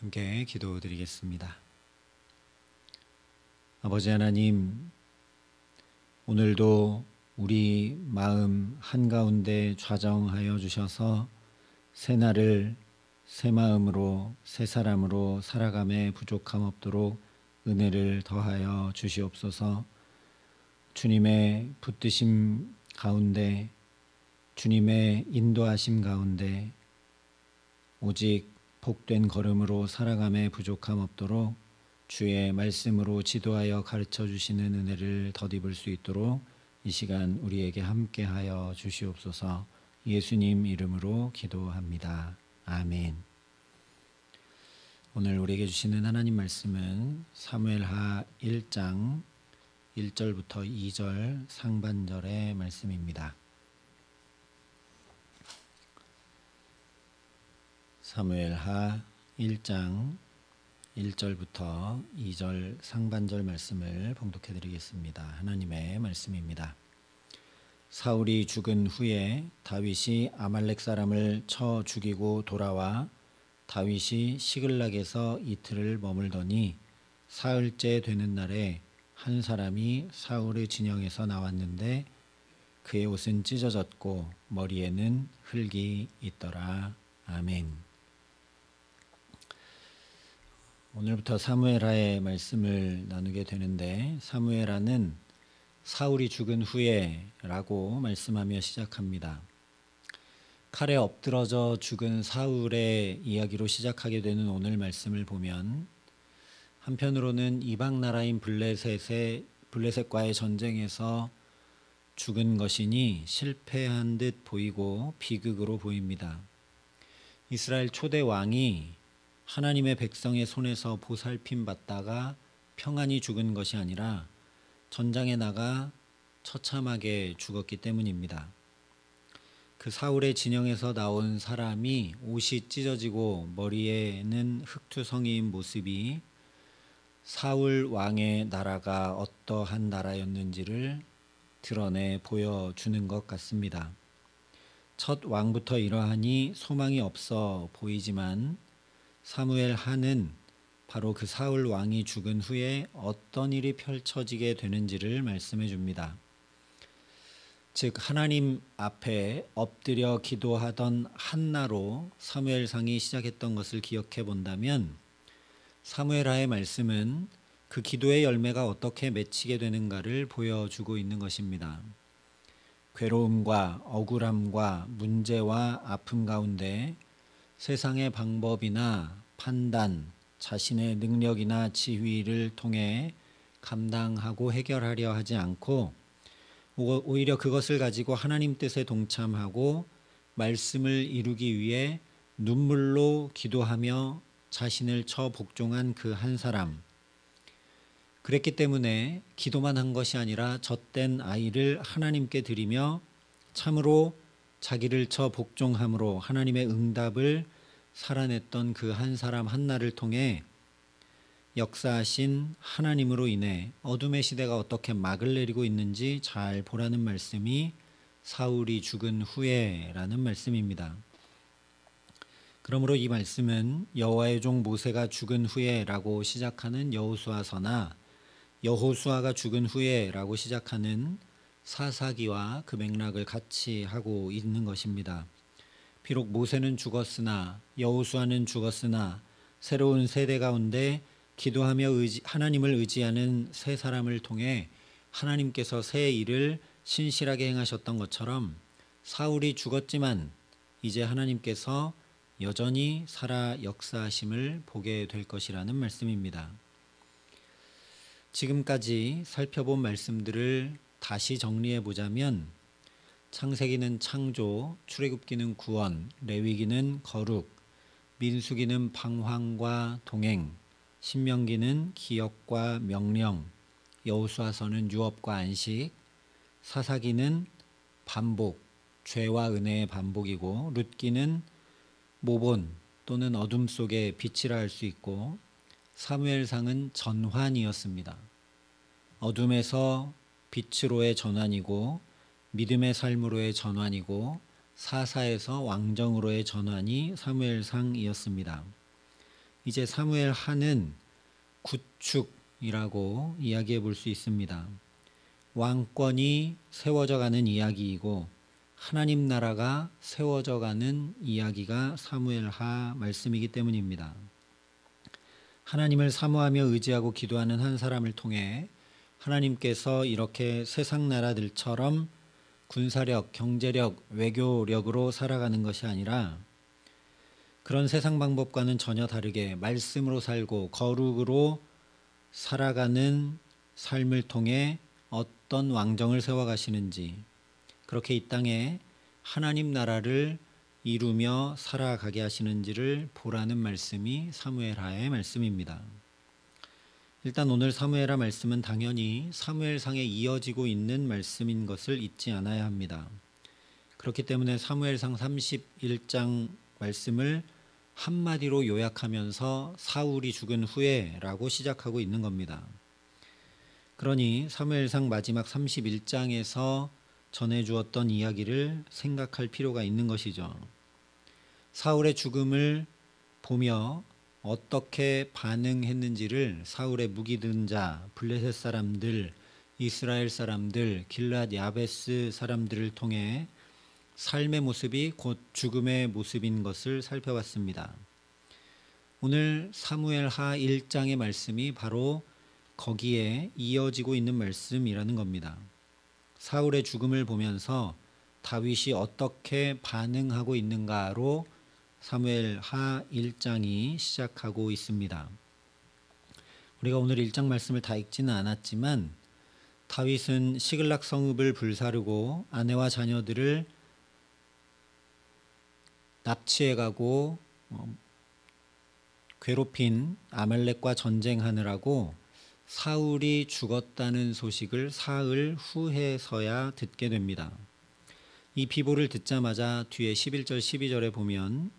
함께 기도드리겠습니다. 아버지 하나님, 오늘도 우리 마음 한가운데 좌정하여 주셔서 새날을 새 마음으로 새 사람으로 살아감에 부족함 없도록 은혜를 더하여 주시옵소서. 주님의 붙드심 가운데, 주님의 인도하심 가운데 오직 복된 걸음으로 살아감에 부족함 없도록 주의 말씀으로 지도하여 가르쳐 주시는 은혜를 덧입을 수 있도록 이 시간 우리에게 함께하여 주시옵소서. 예수님 이름으로 기도합니다. 아멘. 오늘 우리에게 주시는 하나님 말씀은 사무엘하 1장 1절부터 2절 상반절의 말씀입니다. 사무엘하 1장 1절부터 2절 상반절 말씀을 봉독해 드리겠습니다. 하나님의 말씀입니다. 사울이 죽은 후에 다윗이 아말렉 사람을 쳐 죽이고 돌아와 다윗이 시글락에서 이틀을 머물더니 사흘째 되는 날에 한 사람이 사울의 진영에서 나왔는데 그의 옷은 찢어졌고 머리에는 흙이 있더라. 아멘. 오늘부터 사무엘하의 말씀을 나누게 되는데, 사무엘하는 사울이 죽은 후에 라고 말씀하며 시작합니다. 칼에 엎드러져 죽은 사울의 이야기로 시작하게 되는 오늘 말씀을 보면, 한편으로는 이방 나라인 블레셋과의 전쟁에서 죽은 것이니 실패한 듯 보이고 비극으로 보입니다. 이스라엘 초대 왕이 하나님의 백성의 손에서 보살핌 받다가 평안히 죽은 것이 아니라 전장에 나가 처참하게 죽었기 때문입니다. 그 사울의 진영에서 나온 사람이 옷이 찢어지고 머리에는 흙투성이인 모습이 사울 왕의 나라가 어떠한 나라였는지를 드러내 보여주는 것 같습니다. 첫 왕부터 이러하니 소망이 없어 보이지만 사무엘하는 바로 그 사울 왕이 죽은 후에 어떤 일이 펼쳐지게 되는지를 말씀해 줍니다. 즉 하나님 앞에 엎드려 기도하던 한나로 사무엘상이 시작했던 것을 기억해 본다면, 사무엘하의 말씀은 그 기도의 열매가 어떻게 맺히게 되는가를 보여주고 있는 것입니다. 괴로움과 억울함과 문제와 아픔 가운데 세상의 방법이나 판단, 자신의 능력이나 지위를 통해 감당하고 해결하려 하지 않고 오히려 그것을 가지고 하나님 뜻에 동참하고 말씀을 이루기 위해 눈물로 기도하며 자신을 쳐 복종한 그 한 사람. 그랬기 때문에 기도만 한 것이 아니라 젖된 아이를 하나님께 드리며 참으로 자기를 쳐 복종함으로 하나님의 응답을 살아냈던 그 한 사람 한나를 통해 역사하신 하나님으로 인해 어둠의 시대가 어떻게 막을 내리고 있는지 잘 보라는 말씀이 사울이 죽은 후에라는 말씀입니다. 그러므로 이 말씀은 여호와의 종 모세가 죽은 후에라고 시작하는 여호수아서나 여호수아가 죽은 후에라고 시작하는 사사기와 그 맥락을 같이 하고 있는 것입니다. 비록 모세는 죽었으나 여호수아는 죽었으나 새로운 세대 가운데 기도하며 하나님을 의지하는 새 사람을 통해 하나님께서 새 일을 신실하게 행하셨던 것처럼 사울이 죽었지만 이제 하나님께서 여전히 살아 역사하심을 보게 될 것이라는 말씀입니다. 지금까지 살펴본 말씀들을 다시 정리해 보자면, 창세기는 창조, 출애굽기는 구원, 레위기는 거룩, 민수기는 방황과 동행, 신명기는 기억과 명령, 여호수아서는 유업과 안식, 사사기는 반복, 죄와 은혜의 반복이고, 룻기는 모본 또는 어둠 속의 빛이라 할 수 있고, 사무엘상은 전환이었습니다. 어둠에서 빛으로의 전환이고, 믿음의 삶으로의 전환이고, 사사에서 왕정으로의 전환이 사무엘상이었습니다. 이제 사무엘 하는 구축이라고 이야기해 볼 수 있습니다. 왕권이 세워져 가는 이야기이고 하나님 나라가 세워져 가는 이야기가 사무엘 하 말씀이기 때문입니다. 하나님을 사모하며 의지하고 기도하는 한 사람을 통해 하나님께서 이렇게 세상 나라들처럼 군사력, 경제력, 외교력으로 살아가는 것이 아니라 그런 세상 방법과는 전혀 다르게 말씀으로 살고 거룩으로 살아가는 삶을 통해 어떤 왕정을 세워가시는지, 그렇게 이 땅에 하나님 나라를 이루며 살아가게 하시는지를 보라는 말씀이 사무엘하의 말씀입니다. 일단 오늘 사무엘하 말씀은 당연히 사무엘상에 이어지고 있는 말씀인 것을 잊지 않아야 합니다. 그렇기 때문에 사무엘상 31장 말씀을 한마디로 요약하면서 사울이 죽은 후에라고 시작하고 있는 겁니다. 그러니 사무엘상 마지막 31장에서 전해주었던 이야기를 생각할 필요가 있는 것이죠. 사울의 죽음을 보며 어떻게 반응했는지를 사울의 무기 든 자, 블레셋 사람들, 이스라엘 사람들, 길앗 야베스 사람들을 통해 삶의 모습이 곧 죽음의 모습인 것을 살펴봤습니다. 오늘 사무엘하 1장의 말씀이 바로 거기에 이어지고 있는 말씀이라는 겁니다. 사울의 죽음을 보면서 다윗이 어떻게 반응하고 있는가로 사무엘하 1장이 시작하고 있습니다. 우리가 오늘 1장 말씀을 다 읽지는 않았지만 다윗은 시글락 성읍을 불사르고 아내와 자녀들을 납치해가고 괴롭힌 아말렉과 전쟁하느라고 사울이 죽었다는 소식을 사흘 후에서야 듣게 됩니다. 이 비보를 듣자마자 뒤에 11절 12절에 보면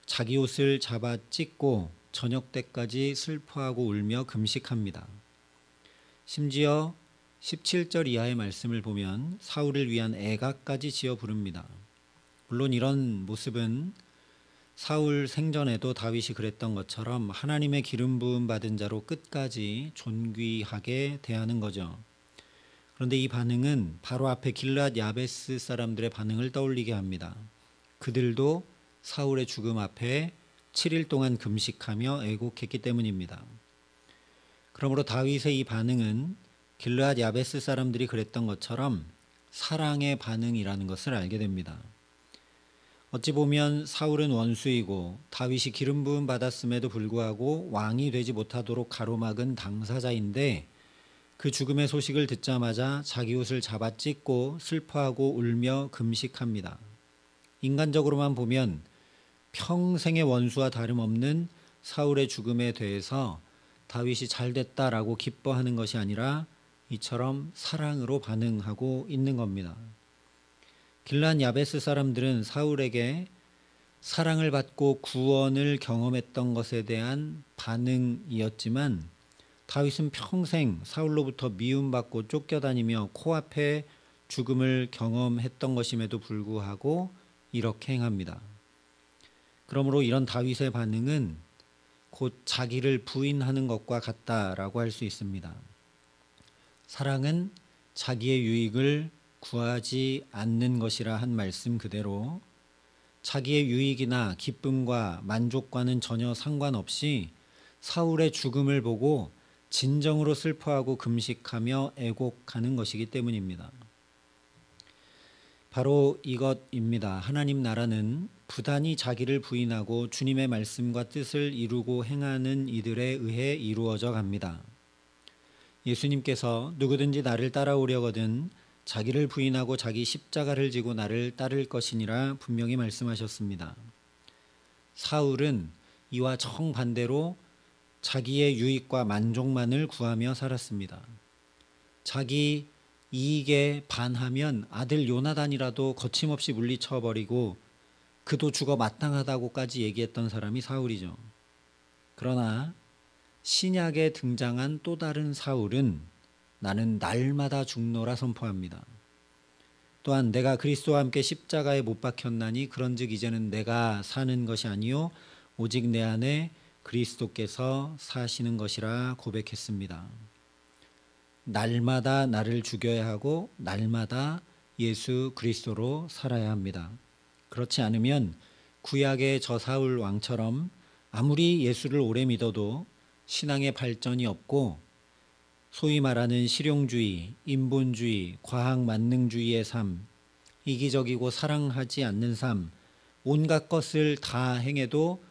자기 옷을 잡아 찢고 저녁 때까지 슬퍼하고 울며 금식합니다. 심지어 17절 이하의 말씀을 보면 사울을 위한 애가까지 지어 부릅니다. 물론 이런 모습은 사울 생전에도 다윗이 그랬던 것처럼 하나님의 기름 부음 받은 자로 끝까지 존귀하게 대하는 거죠. 그런데 이 반응은 바로 앞에 길앗 야베스 사람들의 반응을 떠올리게 합니다. 그들도 사울의 죽음 앞에 7일 동안 금식하며 애곡했기 때문입니다. 그러므로 다윗의 이 반응은 길앗 야베스 사람들이 그랬던 것처럼 사랑의 반응이라는 것을 알게 됩니다. 어찌 보면 사울은 원수이고 다윗이 기름 부음 받았음에도 불구하고 왕이 되지 못하도록 가로막은 당사자인데 그 죽음의 소식을 듣자마자 자기 옷을 잡아 찢고 슬퍼하고 울며 금식합니다. 인간적으로만 보면 평생의 원수와 다름없는 사울의 죽음에 대해서 다윗이 잘됐다라고 기뻐하는 것이 아니라 이처럼 사랑으로 반응하고 있는 겁니다. 길앗 야베스 사람들은 사울에게 사랑을 받고 구원을 경험했던 것에 대한 반응이었지만 다윗은 평생 사울로부터 미움받고 쫓겨다니며 코앞에 죽음을 경험했던 것임에도 불구하고 이렇게 행합니다. 그러므로 이런 다윗의 반응은 곧 자기를 부인하는 것과 같다라고 할 수 있습니다. 사랑은 자기의 유익을 구하지 않는 것이라 한 말씀 그대로 자기의 유익이나 기쁨과 만족과는 전혀 상관없이 사울의 죽음을 보고 진정으로 슬퍼하고 금식하며 애곡하는 것이기 때문입니다. 바로 이것입니다. 하나님 나라는 부단히 자기를 부인하고 주님의 말씀과 뜻을 이루고 행하는 이들에 의해 이루어져 갑니다. 예수님께서 누구든지 나를 따라오려거든 자기를 부인하고 자기 십자가를 지고 나를 따를 것이니라 분명히 말씀하셨습니다. 사울은 이와 정반대로 자기의 유익과 만족만을 구하며 살았습니다. 자기 이익에 반하면 아들 요나단이라도 거침없이 물리쳐버리고 그도 죽어 마땅하다고까지 얘기했던 사람이 사울이죠. 그러나 신약에 등장한 또 다른 사울은 나는 날마다 죽노라 선포합니다. 또한 내가 그리스도와 함께 십자가에 못 박혔나니 그런즉 이제는 내가 사는 것이 아니요 오직 내 안에 그리스도께서 사시는 것이라 고백했습니다. 날마다 나를 죽여야 하고 날마다 예수 그리스도로 살아야 합니다. 그렇지 않으면 구약의 저 사울 왕처럼 아무리 예수를 오래 믿어도 신앙의 발전이 없고 소위 말하는 실용주의, 인본주의, 과학만능주의의 삶, 이기적이고 사랑하지 않는 삶, 온갖 것을 다 행해도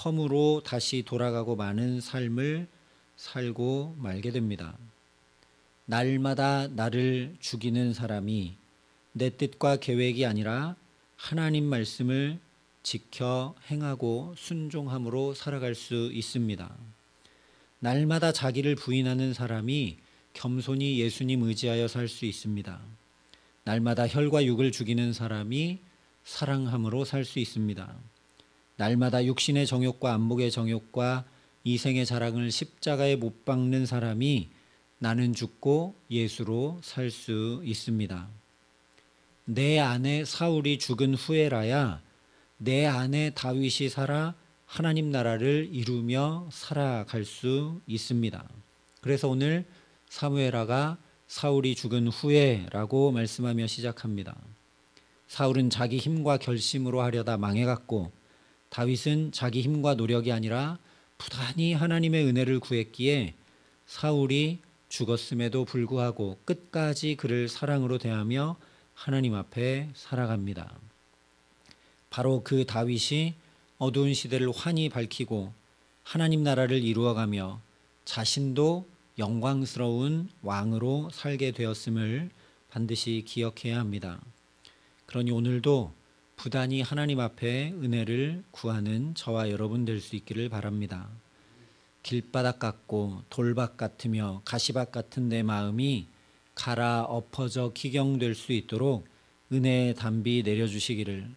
허무로 다시 돌아가고 마는 삶을 살고 말게 됩니다. 날마다 나를 죽이는 사람이 내 뜻과 계획이 아니라 하나님 말씀을 지켜 행하고 순종함으로 살아갈 수 있습니다. 날마다 자기를 부인하는 사람이 겸손히 예수님 의지하여 살 수 있습니다. 날마다 혈과 육을 죽이는 사람이 사랑함으로 살 수 있습니다. 날마다 육신의 정욕과 안목의 정욕과 이생의 자랑을 십자가에 못 박는 사람이 나는 죽고 예수로 살 수 있습니다. 내 안에 사울이 죽은 후에라야 내 안에 다윗이 살아 하나님 나라를 이루며 살아갈 수 있습니다. 그래서 오늘 사무엘하가 사울이 죽은 후에라고 말씀하며 시작합니다. 사울은 자기 힘과 결심으로 하려다 망해갔고 다윗은 자기 힘과 노력이 아니라 부단히 하나님의 은혜를 구했기에 사울이 죽었음에도 불구하고 끝까지 그를 사랑으로 대하며 하나님 앞에 살아갑니다. 바로 그 다윗이 어두운 시대를 환히 밝히고 하나님 나라를 이루어가며 자신도 영광스러운 왕으로 살게 되었음을 반드시 기억해야 합니다. 그러니 오늘도 부단히 하나님 앞에 은혜를 구하는 저와 여러분 될 수 있기를 바랍니다. 길바닥 같고 돌밭 같으며 가시밭 같은 내 마음이 갈아 엎어져 기경될 수 있도록 은혜의 담비 내려주시기를,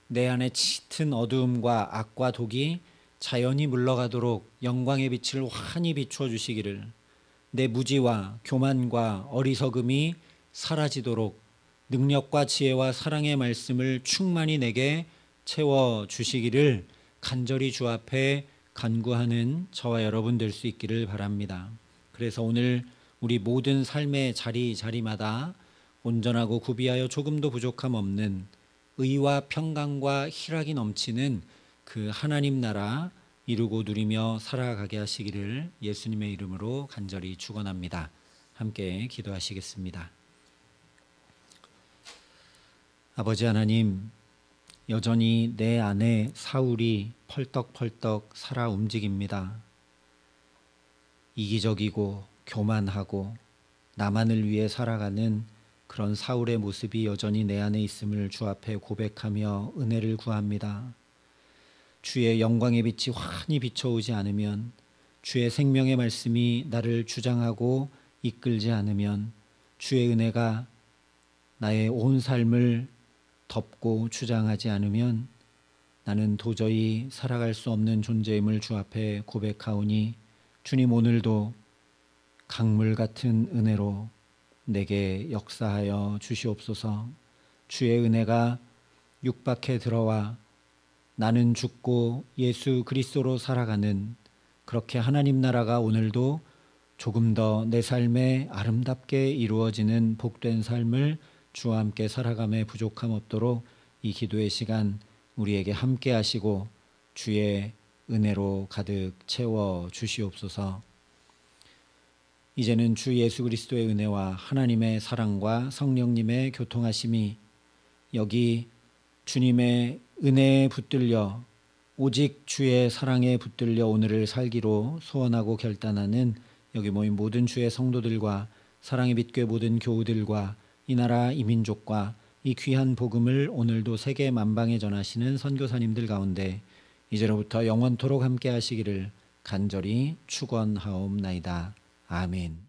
내 안에 짙은 어두움과 악과 독이 자연히 물러가도록 영광의 빛을 환히 비추어 주시기를, 내 무지와 교만과 어리석음이 사라지도록 능력과 지혜와 사랑의 말씀을 충만히 내게 채워주시기를 간절히 주 앞에 간구하는 저와 여러분 될 수 있기를 바랍니다. 그래서 오늘 우리 모든 삶의 자리마다 온전하고 구비하여 조금도 부족함 없는 의와 평강과 희락이 넘치는 그 하나님 나라 이루고 누리며 살아가게 하시기를 예수님의 이름으로 간절히 축원합니다. 함께 기도하시겠습니다. 아버지 하나님, 여전히 내 안에 사울이 펄떡펄떡 살아 움직입니다. 이기적이고 교만하고 나만을 위해 살아가는 그런 사울의 모습이 여전히 내 안에 있음을 주 앞에 고백하며 은혜를 구합니다. 주의 영광의 빛이 환히 비춰오지 않으면, 주의 생명의 말씀이 나를 주장하고 이끌지 않으면, 주의 은혜가 나의 온 삶을 덮고 주장하지 않으면 나는 도저히 살아갈 수 없는 존재임을 주 앞에 고백하오니, 주님 오늘도 강물 같은 은혜로 내게 역사하여 주시옵소서. 주의 은혜가 육박해 들어와 나는 죽고 예수 그리스도로 살아가는 그렇게 하나님 나라가 오늘도 조금 더 내 삶에 아름답게 이루어지는 복된 삶을 주와 함께 살아감에 부족함 없도록 이 기도의 시간 우리에게 함께 하시고 주의 은혜로 가득 채워 주시옵소서. 이제는 주 예수 그리스도의 은혜와 하나님의 사랑과 성령님의 교통하심이 여기 주님의 은혜에 붙들려 오직 주의 사랑에 붙들려 오늘을 살기로 소원하고 결단하는 여기 모인 모든 주의 성도들과 사랑의 빛교회 모든 교우들과 이 나라 이 민족과 이 귀한 복음을 오늘도 세계 만방에 전하시는 선교사님들 가운데 이제로부터 영원토록 함께 하시기를 간절히 축원하옵나이다. 아멘.